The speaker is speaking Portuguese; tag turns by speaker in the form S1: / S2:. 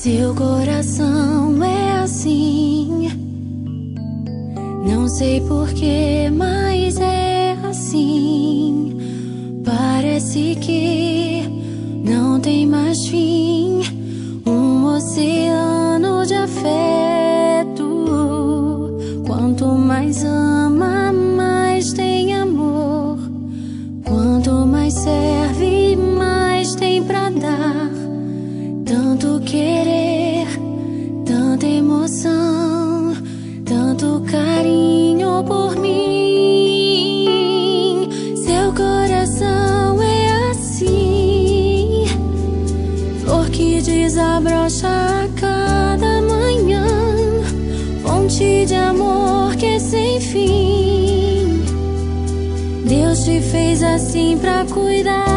S1: Seu coração é assim, não sei porquê, mas é assim. Parece que não tem mais fim, um oceano de afeto. Quanto mais ama, mais tem amor. Quanto mais serve, mais tem pra dar. Tanto querer, tanta emoção, tanto carinho por mim. Seu coração é assim, flor que desabrocha a cada manhã, fonte de amor que é sem fim. Deus te fez assim pra cuidar